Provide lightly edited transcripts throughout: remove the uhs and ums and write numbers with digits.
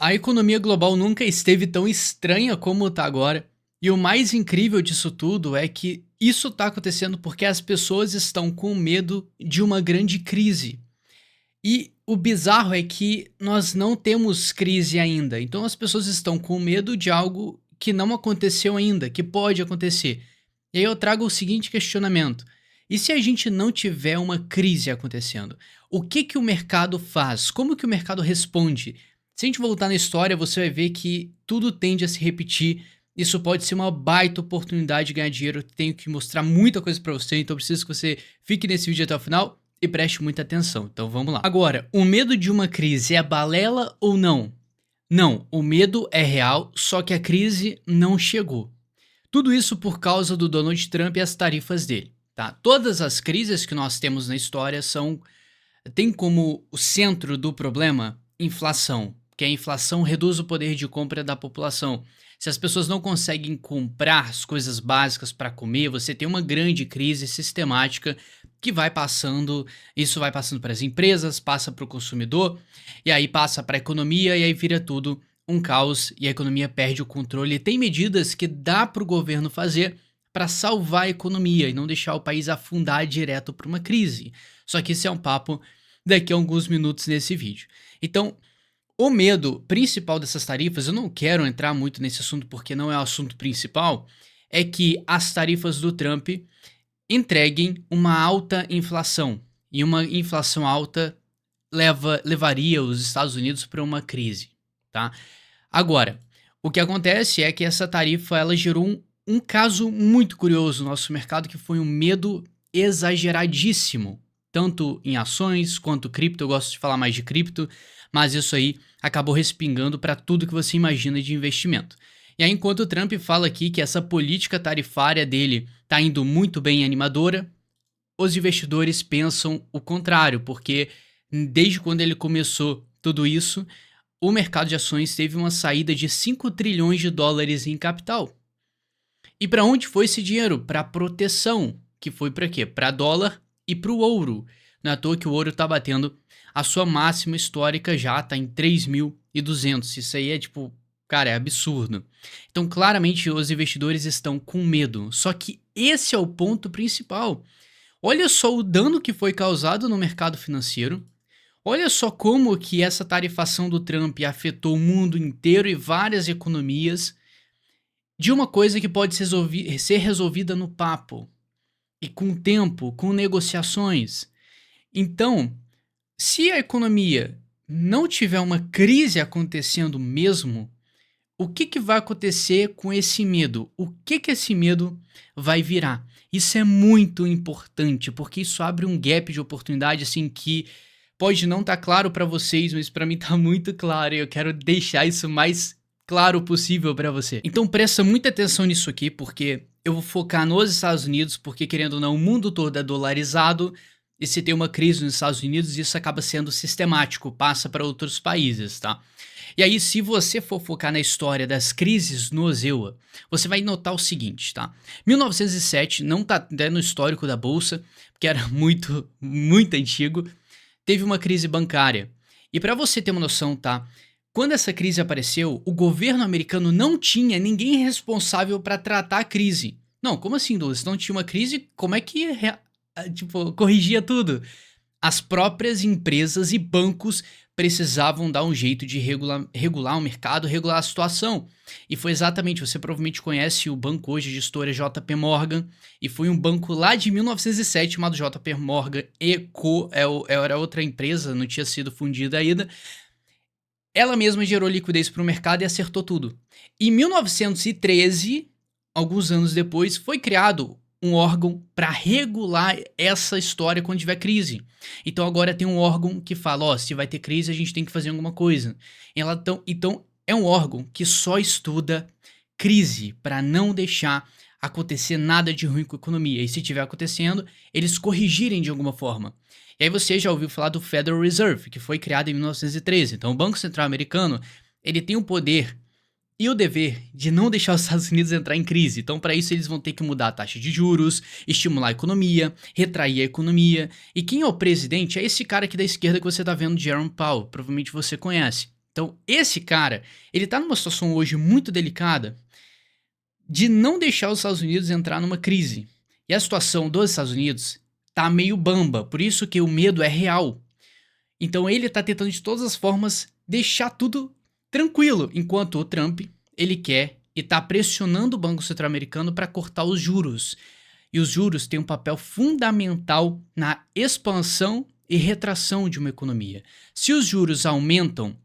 A economia global nunca esteve tão estranha como está agora. E o mais incrível disso tudo é que isso está acontecendo porque as pessoas estão com medo de uma grande crise. E o bizarro é que nós não temos crise ainda. Então as pessoas estão com medo de algo que não aconteceu ainda, que pode acontecer. E aí eu trago o seguinte questionamento: e se a gente não tiver uma crise acontecendo? O que que o mercado faz? Como que o mercado responde? Se a gente voltar na história, você vai ver que tudo tende a se repetir. Isso pode ser uma baita oportunidade de ganhar dinheiro. Eu tenho que mostrar muita coisa pra você, então eu preciso que você fique nesse vídeo até o final e preste muita atenção. Então vamos lá. Agora, o medo de uma crise é balela ou não? Não, o medo é real, só que a crise não chegou. Tudo isso por causa do Donald Trump e as tarifas dele, tá? Todas as crises que nós temos na história tem como o centro do problema inflação, que a inflação reduz o poder de compra da população. Se as pessoas não conseguem comprar as coisas básicas para comer, você tem uma grande crise sistemática que vai passando, isso vai passando para as empresas, passa para o consumidor, e aí passa para a economia, e aí vira tudo um caos e a economia perde o controle. E tem medidas que dá para o governo fazer para salvar a economia e não deixar o país afundar direto para uma crise. Só que esse é um papo daqui a alguns minutos nesse vídeo. Então, o medo principal dessas tarifas, eu não quero entrar muito nesse assunto porque não é o assunto principal, é que as tarifas do Trump entreguem uma alta inflação. E uma inflação alta levaria os Estados Unidos para uma crise, tá? Agora, o que acontece é que essa tarifa ela gerou um caso muito curioso no nosso mercado, que foi um medo exageradíssimo, tanto em ações quanto cripto. Eu gosto de falar mais de cripto, mas isso aí acabou respingando para tudo que você imagina de investimento. E aí, enquanto o Trump fala aqui que essa política tarifária dele está indo muito bem animadora, os investidores pensam o contrário, porque desde quando ele começou tudo isso, o mercado de ações teve uma saída de 5 trilhões de dólares em capital. E para onde foi esse dinheiro? Para proteção, que foi para quê? Para dólar e para o ouro. Não é à toa que o ouro está batendo a sua máxima histórica já, tá em 3.200. Isso aí é tipo, cara, é absurdo. Então, claramente, os investidores estão com medo. Só que esse é o ponto principal. Olha só o dano que foi causado no mercado financeiro. Olha só como que essa tarifação do Trump afetou o mundo inteiro e várias economias de uma coisa que pode ser resolvida no papo e com tempo, com negociações. Então, se a economia não tiver uma crise acontecendo mesmo, o que que vai acontecer com esse medo? O que que esse medo vai virar? Isso é muito importante, porque isso abre um gap de oportunidade assim que pode não estar claro para vocês, mas para mim tá muito claro e eu quero deixar isso mais claro possível para você. Então presta muita atenção nisso aqui, porque eu vou focar nos Estados Unidos, porque querendo ou não, o mundo todo é dolarizado, e se tem uma crise nos Estados Unidos, isso acaba sendo sistemático, passa para outros países, tá? E aí, se você for focar na história das crises no EUA, você vai notar o seguinte, tá? 1907 não tá no histórico da bolsa, porque era muito antigo, teve uma crise bancária. E para você ter uma noção, tá? Quando essa crise apareceu, o governo americano não tinha ninguém responsável para tratar a crise. Não, como assim, Douglas? Não tinha uma crise, como é que tipo, corrigia tudo? As próprias empresas e bancos precisavam dar um jeito de regular o mercado, regular a situação. E foi exatamente, você provavelmente conhece o banco hoje de história JP Morgan, e foi um banco lá de 1907 chamado JP Morgan & era outra empresa, não tinha sido fundida ainda. Ela mesma gerou liquidez para o mercado e acertou tudo. Em 1913, alguns anos depois, foi criado um órgão para regular essa história quando tiver crise. Então agora tem um órgão que fala, ó, se vai ter crise a gente tem que fazer alguma coisa. Então é um órgão que só estuda crise para não deixar acontecer nada de ruim com a economia. E se tiver acontecendo, eles corrigirem de alguma forma. E aí você já ouviu falar do Federal Reserve, que foi criado em 1913. Então o Banco Central Americano, ele tem o poder e o dever de não deixar os Estados Unidos entrar em crise. Então, para isso, eles vão ter que mudar a taxa de juros, estimular a economia, retrair a economia. E quem é o presidente? É esse cara aqui da esquerda que você tá vendo, Jerome Powell. Provavelmente você conhece. Então, esse cara, ele tá numa situação hoje muito delicada de não deixar os Estados Unidos entrar numa crise. E a situação dos Estados Unidos tá meio bamba, por isso que o medo é real. Então ele tá tentando de todas as formas deixar tudo tranquilo, enquanto o Trump, ele quer e tá pressionando o Banco Central Americano para cortar os juros. E os juros têm um papel fundamental na expansão e retração de uma economia. Se os juros aumentam,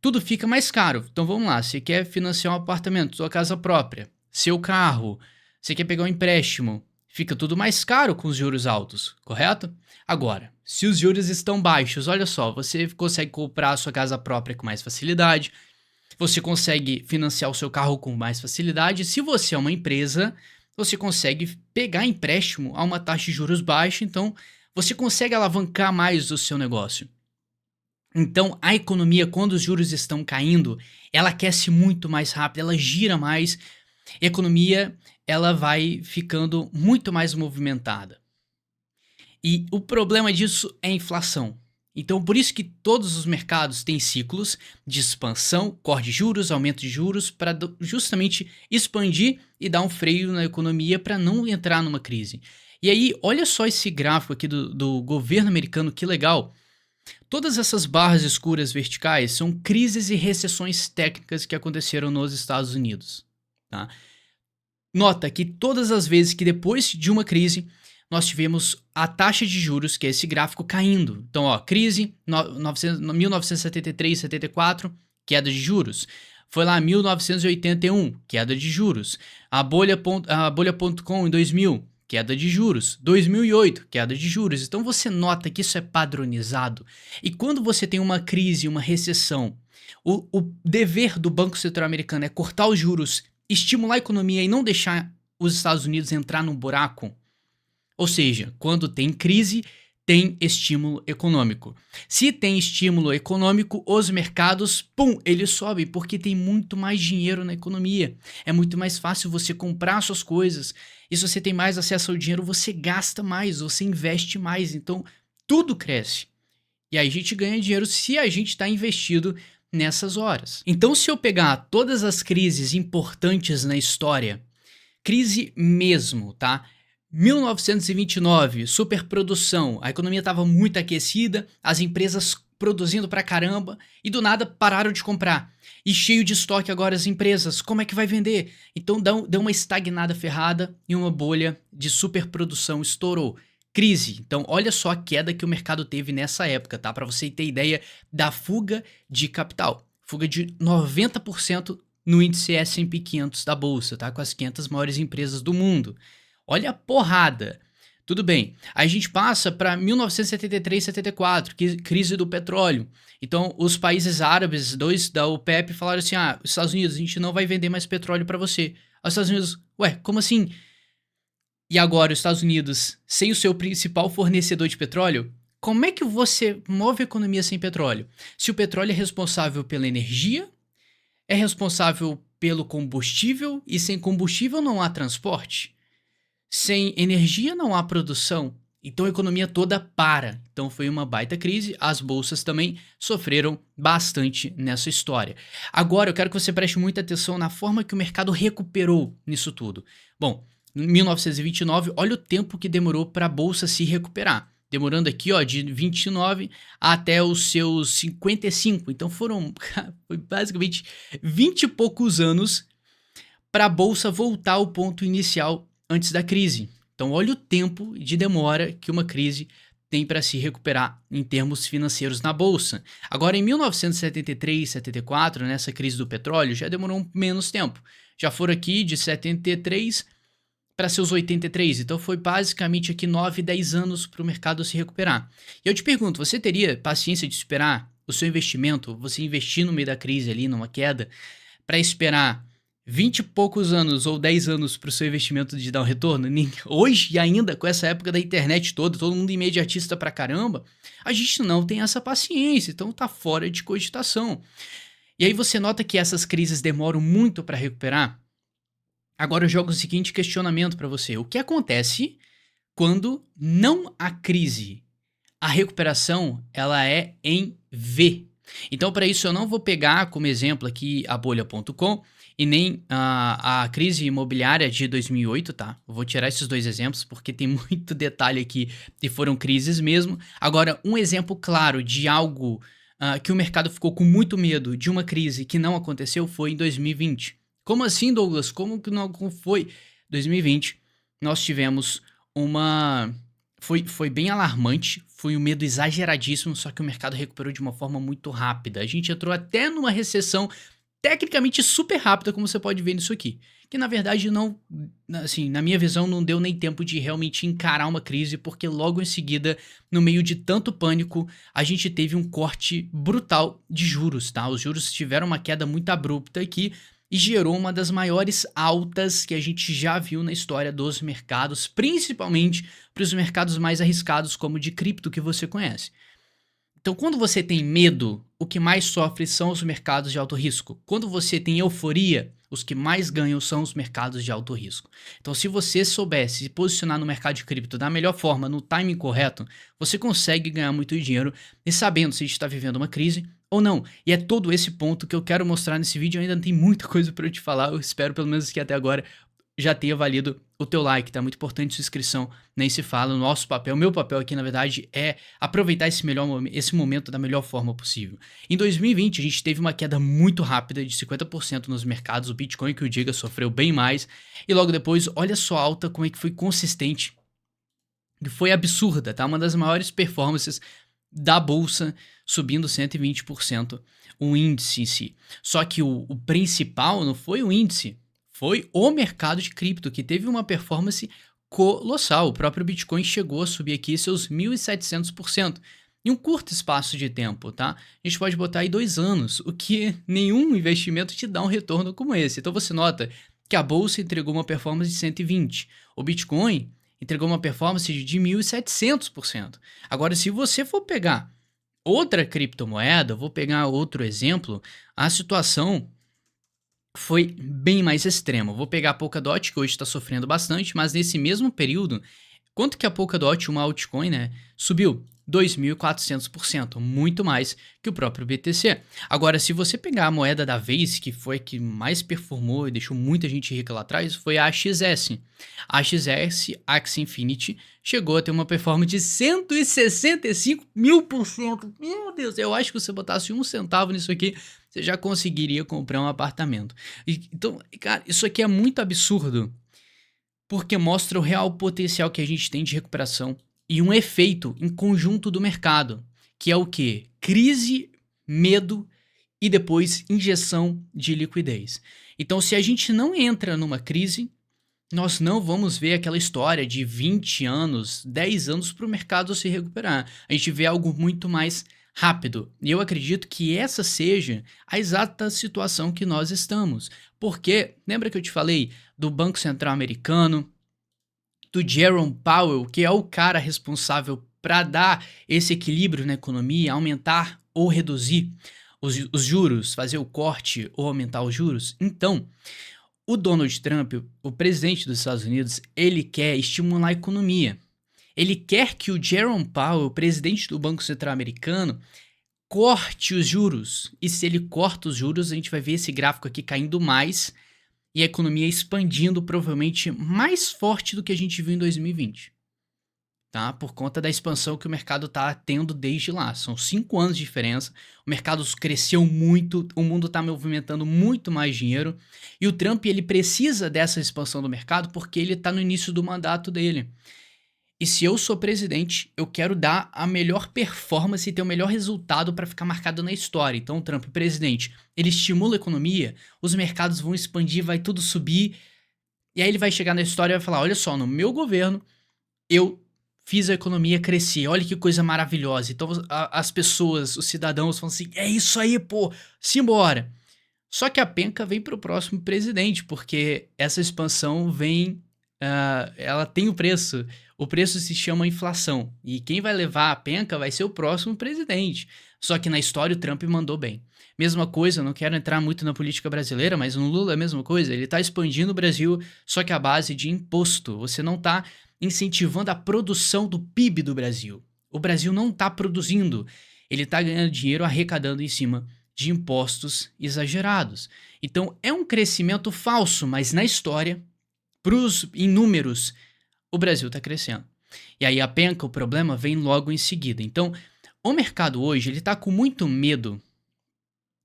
tudo fica mais caro. Então vamos lá, você quer financiar um apartamento, sua casa própria, seu carro, você quer pegar um empréstimo, fica tudo mais caro com os juros altos, correto? Agora, se os juros estão baixos, olha só, você consegue comprar a sua casa própria com mais facilidade, você consegue financiar o seu carro com mais facilidade. Se você é uma empresa, você consegue pegar empréstimo a uma taxa de juros baixa, então você consegue alavancar mais o seu negócio. Então, a economia, quando os juros estão caindo, ela aquece muito mais rápido, ela gira mais, a economia ela vai ficando muito mais movimentada. E o problema disso é a inflação. Então, por isso que todos os mercados têm ciclos de expansão, corte de juros, aumento de juros, para justamente expandir e dar um freio na economia para não entrar numa crise. E aí, olha só esse gráfico aqui do governo americano, que legal. Todas essas barras escuras verticais são crises e recessões técnicas que aconteceram nos Estados Unidos. Tá? Nota que todas as vezes que depois de uma crise, nós tivemos a taxa de juros, que é esse gráfico, caindo. Então, ó, crise, 1973, 74, queda de juros. Foi lá 1981, queda de juros. A bolha.com em 2000, queda de juros. 2008, queda de juros. Então, você nota que isso é padronizado. E quando você tem uma crise, uma recessão, o dever do Banco Central Americano é cortar os juros, estimular a economia e não deixar os Estados Unidos entrar num buraco. Ou seja, quando tem crise, tem estímulo econômico. Se tem estímulo econômico, os mercados, eles sobem, porque tem muito mais dinheiro na economia. É muito mais fácil você comprar suas coisas. E se você tem mais acesso ao dinheiro, você gasta mais, você investe mais. Então, tudo cresce. E aí a gente ganha dinheiro se a gente está investido nessas horas. Então, se eu pegar todas as crises importantes na história, crise mesmo, tá? 1929, superprodução, a economia estava muito aquecida, as empresas produzindo pra caramba e do nada pararam de comprar. E cheio de estoque agora as empresas, como é que vai vender? Então deu uma estagnada ferrada e uma bolha de superprodução estourou. Crise. Então olha só a queda que o mercado teve nessa época, tá? Para você ter ideia da fuga de capital. Fuga de 90% no índice S&P 500 da bolsa, tá? Com as 500 maiores empresas do mundo. Olha a porrada. Tudo bem. Aí a gente passa para 1973, 74, crise do petróleo. Então, os países árabes, dois da OPEP, falaram assim: os Estados Unidos, a gente não vai vender mais petróleo para você. Os Estados Unidos, ué, como assim? E agora, os Estados Unidos, sem o seu principal fornecedor de petróleo, como é que você move a economia sem petróleo? Se o petróleo é responsável pela energia, é responsável pelo combustível, e sem combustível não há transporte. Sem energia não há produção, então a economia toda para. Então foi uma baita crise, as bolsas também sofreram bastante nessa história. Agora eu quero que você preste muita atenção na forma que o mercado recuperou nisso tudo. Bom, em 1929, olha o tempo que demorou para a bolsa se recuperar. Demorando aqui, ó, de 29 até os seus 55. Então foi basicamente 20 e poucos anos para a bolsa voltar ao ponto inicial antes da crise. Então olha o tempo de demora que uma crise tem para se recuperar em termos financeiros na bolsa. Agora em 1973, 74, nessa crise do petróleo, já demorou menos tempo. Já foram aqui de 73 para seus 83, então foi basicamente aqui 9, 10 anos para o mercado se recuperar. E eu te pergunto, você teria paciência de esperar o seu investimento, você investir no meio da crise ali, numa queda, para esperar 20 e poucos anos ou 10 anos para o seu investimento de dar um retorno? Hoje, e ainda com essa época da internet toda, todo mundo imediatista pra caramba, a gente não tem essa paciência, então tá fora de cogitação. E aí você nota que essas crises demoram muito para recuperar? Agora eu jogo o seguinte questionamento para você: o que acontece quando não há crise? A recuperação, ela é em V. Então, para isso, eu não vou pegar como exemplo aqui a Bolha.com e nem a crise imobiliária de 2008, tá? Eu vou tirar esses dois exemplos porque tem muito detalhe aqui e foram crises mesmo. Agora, um exemplo claro de algo que o mercado ficou com muito medo de uma crise que não aconteceu foi em 2020. Como assim, Douglas? Como que não foi? 2020, nós tivemos uma. Foi bem alarmante, foi um medo exageradíssimo, só que o mercado recuperou de uma forma muito rápida. A gente entrou até numa recessão tecnicamente super rápida, como você pode ver nisso aqui. Que na verdade não, assim, na minha visão, não deu nem tempo de realmente encarar uma crise, porque logo em seguida, no meio de tanto pânico, a gente teve um corte brutal de juros, tá? Os juros tiveram uma queda muito abrupta aqui e gerou uma das maiores altas que a gente já viu na história dos mercados, principalmente para os mercados mais arriscados, como o de cripto que você conhece. Então, quando você tem medo, o que mais sofre são os mercados de alto risco. Quando você tem euforia, os que mais ganham são os mercados de alto risco. Então, se você soubesse se posicionar no mercado de cripto da melhor forma, no timing correto, você consegue ganhar muito dinheiro e sabendo se a gente está vivendo uma crise ou não. E é todo esse ponto que eu quero mostrar nesse vídeo. Ainda tem muita coisa para eu te falar. Eu espero pelo menos que até agora já tenha valido o teu like, tá? Muito importante sua inscrição, nem se fala. O nosso papel, o meu papel aqui, na verdade, é aproveitar esse momento da melhor forma possível. Em 2020, a gente teve uma queda muito rápida de 50% nos mercados. O Bitcoin, que o diga, sofreu bem mais. E logo depois, olha só a alta, como é que foi consistente. E foi absurda, tá? Uma das maiores performances da bolsa, subindo 120% o índice em si. Só que o principal não foi o índice, foi o mercado de cripto, que teve uma performance colossal. O próprio Bitcoin chegou a subir aqui seus 1.700% em um curto espaço de tempo, tá? A gente pode botar aí 2 anos, o que nenhum investimento te dá um retorno como esse. Então você nota que a bolsa entregou uma performance de 120%, o Bitcoin entregou uma performance de 1.700%. Agora, se você for pegar outra criptomoeda, vou pegar outro exemplo, a situação foi bem mais extremo. Vou pegar a Polkadot, que hoje está sofrendo bastante, mas nesse mesmo período, quanto que a Polkadot, uma altcoin, né, subiu? 2.400%, muito mais que o próprio BTC. Agora, se você pegar a moeda da vez, que foi a que mais performou e deixou muita gente rica lá atrás, foi a AXS. A AXS, Axie Infinity, chegou a ter uma performance de 165.000%. Meu Deus, eu acho que se você botasse 1 centavo nisso aqui, você já conseguiria comprar um apartamento. Então, cara, isso aqui é muito absurdo, porque mostra o real potencial que a gente tem de recuperação e um efeito em conjunto do mercado, que é o quê? Crise, medo e depois injeção de liquidez. Então, se a gente não entra numa crise, nós não vamos ver aquela história de 20 anos, 10 anos para o mercado se recuperar. A gente vê algo muito mais rápido. E eu acredito que essa seja a exata situação que nós estamos. Porque, lembra que eu te falei do Banco Central americano, do Jerome Powell, que é o cara responsável para dar esse equilíbrio na economia, aumentar ou reduzir os juros, fazer o corte ou aumentar os juros? Então, o Donald Trump, o presidente dos Estados Unidos, ele quer estimular a economia. Ele quer que o Jerome Powell, o presidente do Banco Central americano, corte os juros. E se ele corta os juros, a gente vai ver esse gráfico aqui caindo mais e a economia expandindo provavelmente mais forte do que a gente viu em 2020. Tá? Por conta da expansão que o mercado está tendo desde lá. São 5 anos de diferença, o mercado cresceu muito, o mundo está movimentando muito mais dinheiro e o Trump ele precisa dessa expansão do mercado porque ele está no início do mandato dele. E se eu sou presidente, eu quero dar a melhor performance e ter o melhor resultado para ficar marcado na história. Então, o Trump, presidente, ele estimula a economia, os mercados vão expandir, vai tudo subir. E aí ele vai chegar na história e vai falar, olha só, no meu governo, eu fiz a economia crescer, olha que coisa maravilhosa. Então, as pessoas, os cidadãos falam assim, é isso aí, pô, simbora. Só que a penca vem para o próximo presidente, porque essa expansão vem... ela tem o preço se chama inflação, e quem vai levar a penca vai ser o próximo presidente, só que na história o Trump mandou bem. Mesma coisa, não quero entrar muito na política brasileira, mas no Lula é a mesma coisa, ele está expandindo o Brasil, só que a base de imposto, você não está incentivando a produção do PIB do Brasil, o Brasil não está produzindo, ele está ganhando dinheiro arrecadando em cima de impostos exagerados. Então é um crescimento falso, mas na história, em números, o Brasil está crescendo. E aí a penca, o problema, vem logo em seguida. Então, o mercado hoje ele está com muito medo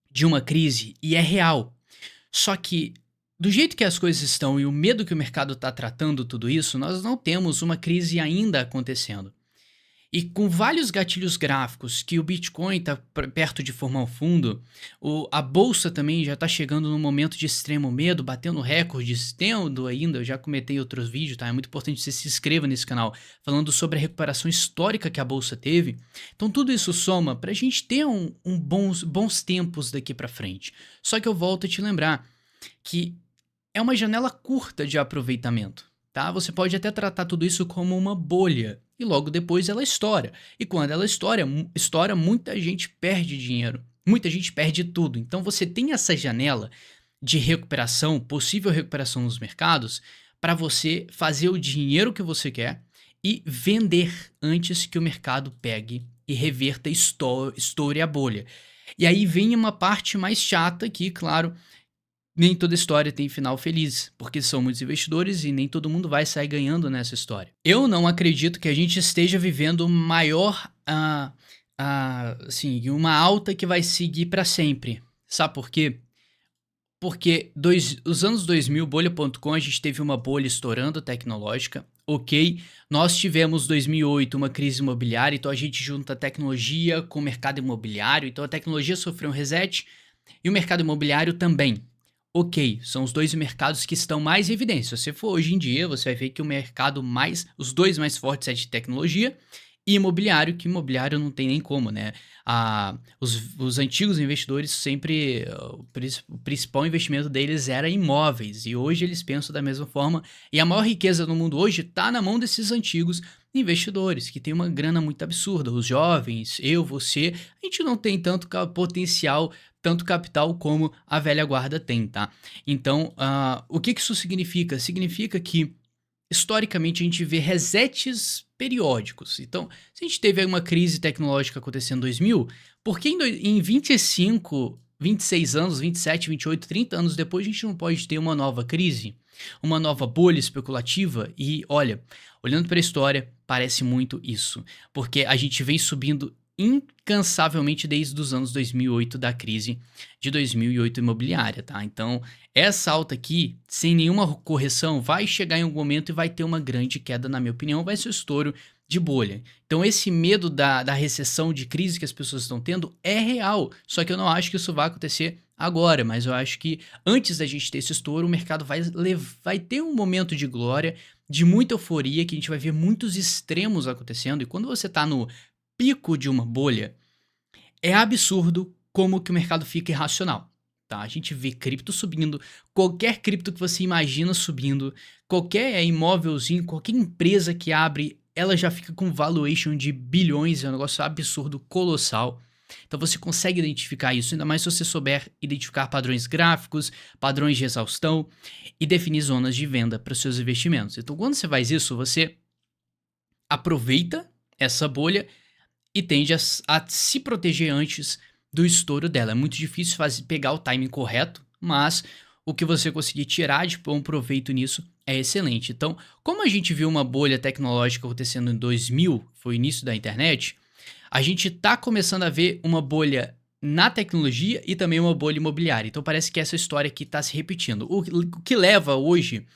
de uma crise e é real. Só que, do jeito que as coisas estão e o medo que o mercado está tratando tudo isso, nós não temos uma crise ainda acontecendo. E com vários gatilhos gráficos que o Bitcoin está perto de formar um fundo, a bolsa também já está chegando num momento de extremo medo, batendo recordes, tendo ainda, eu já comentei outros vídeos, tá? É muito importante que você se inscreva nesse canal, falando sobre a recuperação histórica que a bolsa teve. Então tudo isso soma para a gente ter bons tempos daqui para frente. Só que eu volto a te lembrar que é uma janela curta de aproveitamento. Tá? Você pode até tratar tudo isso como uma bolha e logo depois ela estoura. E quando ela estoura, muita gente perde dinheiro, muita gente perde tudo. Então você tem essa janela de recuperação, possível recuperação nos mercados, para você fazer o dinheiro que você quer e vender antes que o mercado pegue e reverta, estoure a bolha. E aí vem uma parte mais chata que, claro, nem toda história tem final feliz, porque são muitos investidores e nem todo mundo vai sair ganhando nessa história. Eu não acredito que a gente esteja vivendo assim, uma alta que vai seguir para sempre. Sabe por quê? Porque os anos 2000, bolha.com, a gente teve uma bolha estourando tecnológica, ok? Nós tivemos 2008 uma crise imobiliária, então a gente junta tecnologia com o mercado imobiliário, então a tecnologia sofreu um reset e o mercado imobiliário também. Ok, são os dois mercados que estão mais em evidência. Se você for hoje em dia, você vai ver que os dois mais fortes é de tecnologia e imobiliário, que imobiliário não tem nem como, né? Os antigos investidores sempre, o principal investimento deles era imóveis e hoje eles pensam da mesma forma e a maior riqueza no mundo hoje está na mão desses antigos investidores, que tem uma grana muito absurda. Os jovens, eu, você, a gente não tem tanto potencial, tanto capital como a velha guarda tem, tá? Então, o que isso significa? Significa que, historicamente, a gente vê resets periódicos. Então, se a gente teve uma crise tecnológica acontecendo em 2000, por que em 25, 26 anos, 27, 28, 30 anos depois, a gente não pode ter uma nova crise? Uma nova bolha especulativa? E, olha, olhando para a história, parece muito isso. Porque a gente vem subindo incansavelmente desde os anos 2008, da crise de 2008 imobiliária, tá? Então, essa alta aqui, sem nenhuma correção, vai chegar em algum momento e vai ter uma grande queda, na minha opinião, vai ser o estouro de bolha. Então, esse medo da recessão, de crise que as pessoas estão tendo é real, só que eu não acho que isso vai acontecer agora, mas eu acho que antes da gente ter esse estouro, o mercado vai ter um momento de glória, de muita euforia, que a gente vai ver muitos extremos acontecendo, e quando você tá no pico de uma bolha, é absurdo como que o mercado fica irracional, tá? A gente vê cripto subindo, qualquer cripto que você imagina subindo, qualquer imóvelzinho, qualquer empresa que abre, ela já fica com valuation de bilhões, é um negócio absurdo, colossal. Então você consegue identificar isso, ainda mais se você souber identificar padrões gráficos, padrões de exaustão e definir zonas de venda para os seus investimentos. Então quando você faz isso, você aproveita essa bolha e tende a se proteger antes do estouro dela. É muito difícil pegar o timing correto, mas o que você conseguir tirar de bom proveito nisso é excelente. Então, como a gente viu uma bolha tecnológica acontecendo em 2000, foi o início da internet, a gente está começando a ver uma bolha na tecnologia e também uma bolha imobiliária. Então parece que essa história aqui está se repetindo. O que leva hoje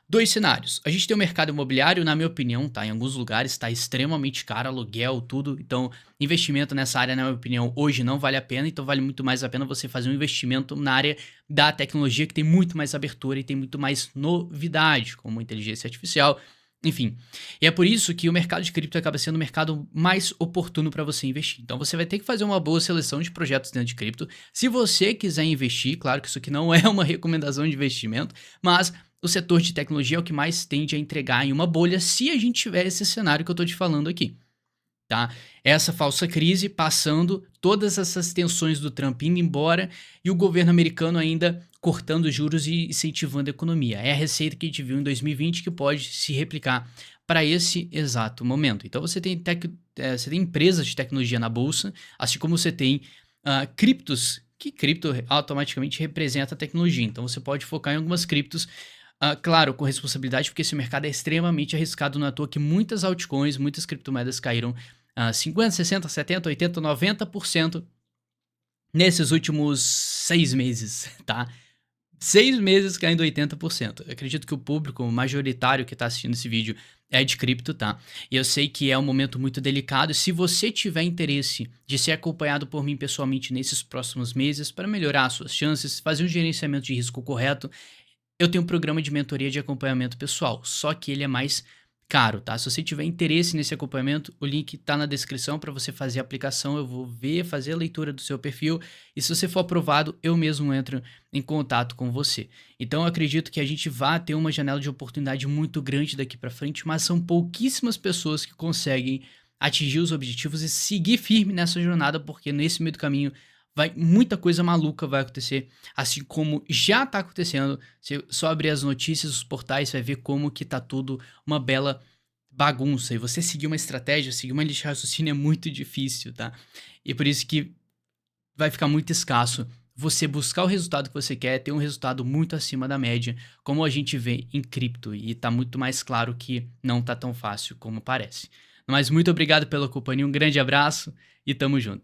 dois cenários. A gente tem o mercado imobiliário, na minha opinião, tá? Em alguns lugares está extremamente caro, aluguel, tudo. Então, investimento nessa área, na minha opinião, hoje não vale a pena. Então, vale muito mais a pena você fazer um investimento na área da tecnologia, que tem muito mais abertura e tem muito mais novidade, como inteligência artificial, enfim. E é por isso que o mercado de cripto acaba sendo o mercado mais oportuno para você investir. Então, você vai ter que fazer uma boa seleção de projetos dentro de cripto. Se você quiser investir, claro que isso aqui não é uma recomendação de investimento, mas o setor de tecnologia é o que mais tende a entregar em uma bolha se a gente tiver esse cenário que eu tô te falando aqui, tá? Essa falsa crise passando, todas essas tensões do Trump indo embora e o governo americano ainda cortando juros e incentivando a economia. É a receita que a gente viu em 2020 que pode se replicar para esse exato momento. Então você tem empresas de tecnologia na bolsa, assim como você tem criptos, que cripto automaticamente representa a tecnologia. Então você pode focar em algumas criptos, claro, com responsabilidade, porque esse mercado é extremamente arriscado, não é à toa que muitas altcoins, muitas criptomoedas caíram 50, 60, 70, 80, 90% nesses últimos 6 meses, tá? 6 meses caindo 80%. Eu acredito que o público majoritário que está assistindo esse vídeo é de cripto, tá? E eu sei que é um momento muito delicado. E se você tiver interesse de ser acompanhado por mim pessoalmente nesses próximos meses para melhorar as suas chances, fazer um gerenciamento de risco correto, eu tenho um programa de mentoria de acompanhamento pessoal, só que ele é mais caro, tá? Se você tiver interesse nesse acompanhamento, o link tá na descrição para você fazer a aplicação. Eu vou ver, fazer a leitura do seu perfil e se você for aprovado, eu mesmo entro em contato com você. Então eu acredito que a gente vai ter uma janela de oportunidade muito grande daqui para frente, mas são pouquíssimas pessoas que conseguem atingir os objetivos e seguir firme nessa jornada, porque nesse meio do caminho muita coisa maluca vai acontecer, assim como já tá acontecendo. Se só abrir as notícias, os portais, vai ver como que tá tudo uma bela bagunça. E você seguir uma estratégia, seguir uma linha de raciocínio é muito difícil, tá? E por isso que vai ficar muito escasso você buscar o resultado que você quer, ter um resultado muito acima da média, como a gente vê em cripto. E tá muito mais claro que não tá tão fácil como parece. Mas muito obrigado pela companhia, um grande abraço e tamo junto.